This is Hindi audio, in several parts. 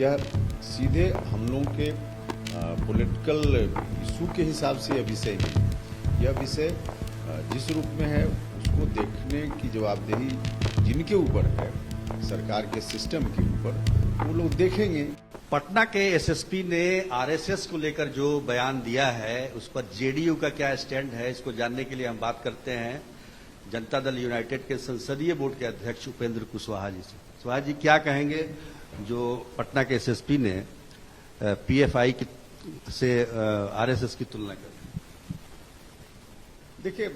यह सीधे हम लोगों के पॉलिटिकल इशू के हिसाब से यह विषय नहीं। यह विषय जिस रूप में है उसको देखने की जवाबदेही जिनके ऊपर है, सरकार के सिस्टम के ऊपर, वो लोग देखेंगे। पटना के एसएसपी ने आरएसएस को लेकर जो बयान दिया है उस पर जेडीयू का क्या स्टैंड है, इसको जानने के लिए हम बात करते हैं जनता दल यूनाइटेड के संसदीय बोर्ड के अध्यक्ष उपेंद्र कुशवाहा जी से। कुशवाहा जी, क्या कहेंगे जो पटना के एसएसपी ने पीएफआई से आरएसएस की तुलना कर? देखिए,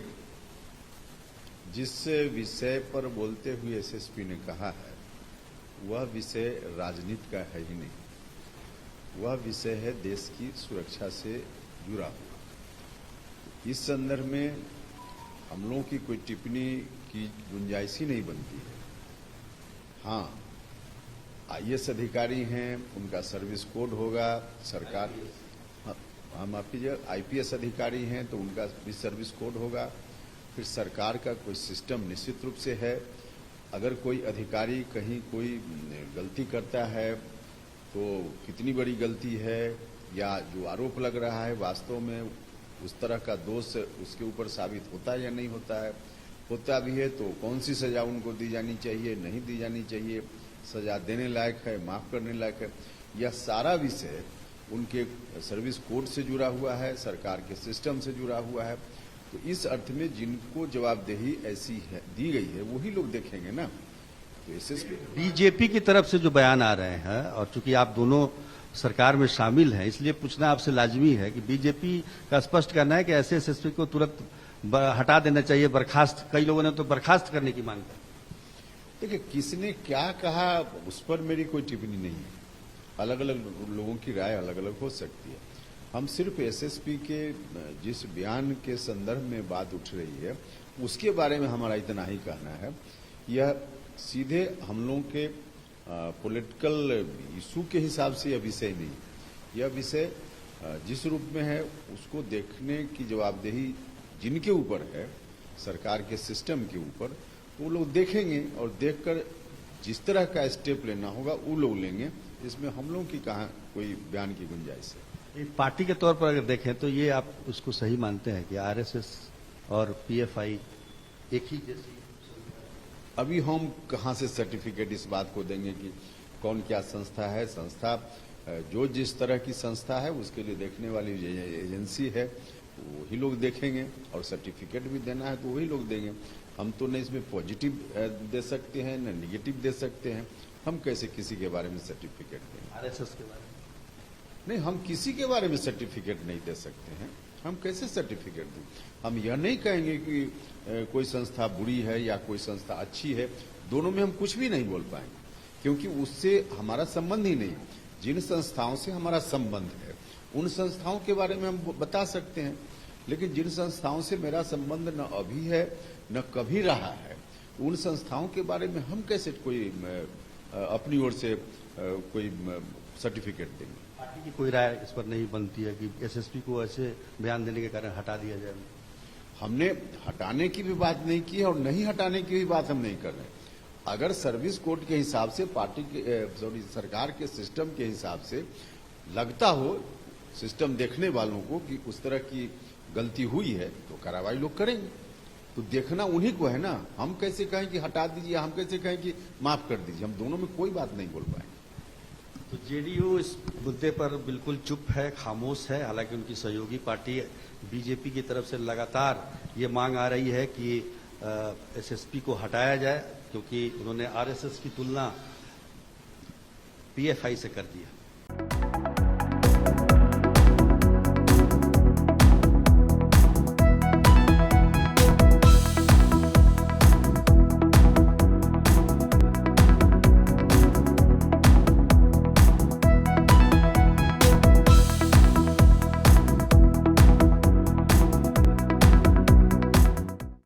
जिस विषय पर बोलते हुए एसएसपी ने कहा है वह विषय राजनीति का है ही नहीं, वह विषय है देश की सुरक्षा से जुड़ा हुआ। इस संदर्भ में हम लोगों की कोई टिप्पणी की गुंजाइश ही नहीं बनती है। हाँ, आईएएस अधिकारी हैं, उनका सर्विस कोड होगा, सरकार, हम आप आईपीएस अधिकारी हैं तो उनका भी सर्विस कोड होगा। फिर सरकार का कोई सिस्टम निश्चित रूप से है। अगर कोई अधिकारी कहीं कोई गलती करता है तो कितनी बड़ी गलती है, या जो आरोप लग रहा है वास्तव में उस तरह का दोष उसके ऊपर साबित होता है या नहीं होता है, होता भी है तो कौन सी सजा उनको दी जानी चाहिए, नहीं दी जानी चाहिए, सजा देने लायक है, माफ करने लायक है, यह सारा विषय उनके सर्विस कोड से जुड़ा हुआ है, सरकार के सिस्टम से जुड़ा हुआ है। तो इस अर्थ में जिनको जवाबदेही ऐसी है दी गई है वही लोग देखेंगे ना। तो एसएसपी बीजेपी की तरफ से जो बयान आ रहे हैं, और चूंकि आप दोनों सरकार में शामिल हैं इसलिए पूछना आपसे लाजमी है कि बीजेपी का स्पष्ट कहना है कि ऐसे एसएसपी को तुरंत हटा देना चाहिए, बर्खास्त, कई लोगों ने तो बर्खास्त करने की मांग की। देखिए, किसने क्या कहा उस पर मेरी कोई टिप्पणी नहीं है। अलग अलग लोगों की राय अलग अलग हो सकती है। हम सिर्फ एसएसपी के जिस बयान के संदर्भ में बात उठ रही है उसके बारे में हमारा इतना ही कहना है। यह सीधे हम लोगों के पॉलिटिकल इशू के हिसाब से यह विषय नहीं। यह विषय जिस रूप में है उसको देखने की जवाबदेही जिनके ऊपर है, सरकार के सिस्टम के ऊपर, वो लोग देखेंगे और देखकर जिस तरह का स्टेप लेना होगा वो लोग लेंगे। इसमें हम लोगों की कहाँ कोई बयान की गुंजाइश है। एक पार्टी के तौर पर अगर देखें तो ये आप उसको सही मानते हैं कि आरएसएस और पीएफआई एक ही जैसी? अभी हम कहाँ से सर्टिफिकेट इस बात को देंगे कि कौन क्या संस्था है। संस्था जो जिस तरह की संस्था है उसके लिए देखने वाली एजेंसी है, वही लोग देखेंगे, और सर्टिफिकेट भी देना है तो वही लोग देंगे। हम तो न इसमें पॉजिटिव दे सकते हैं न निगेटिव दे सकते हैं। हम कैसे किसी के बारे में सर्टिफिकेट देंगे? आरएसएस के बारे में नहीं, हम किसी के बारे में सर्टिफिकेट नहीं दे सकते हैं। हम कैसे सर्टिफिकेट दें? हम यह नहीं कहेंगे कि कोई संस्था बुरी है या कोई संस्था अच्छी है। दोनों में हम कुछ भी नहीं बोल पाएंगे क्योंकि उससे हमारा संबंध ही नहीं। जिन संस्थाओं से हमारा संबंध है उन संस्थाओं के बारे में हम बता सकते हैं, लेकिन जिन संस्थाओं से मेरा संबंध न अभी है न कभी रहा है, उन संस्थाओं के बारे में हम कैसे कोई अपनी ओर से कोई सर्टिफिकेट देंगे? पार्टी की कोई राय इस पर नहीं बनती है कि एसएसपी को ऐसे बयान देने के कारण हटा दिया जाए? हमने हटाने की भी बात नहीं की है और नहीं हटाने की भी बात हम नहीं कर रहे। अगर सर्विस कोड के हिसाब से पार्टी के सरकार के सिस्टम के हिसाब से लगता हो सिस्टम देखने वालों को कि उस तरह की गलती हुई है तो कार्रवाई लोग करेंगे। तो देखना उन्हीं को है ना। हम कैसे कहें कि हटा दीजिए, हम कैसे कहें कि माफ कर दीजिए? हम दोनों में कोई बात नहीं बोल पाएंगे। तो जेडीयू इस मुद्दे पर बिल्कुल चुप है, खामोश है। हालांकि उनकी सहयोगी पार्टी बीजेपी की तरफ से लगातार ये मांग आ रही है कि एसएसपी को हटाया जाए क्योंकि उन्होंने आरएसएस की तुलना पीएफआई से कर दिया।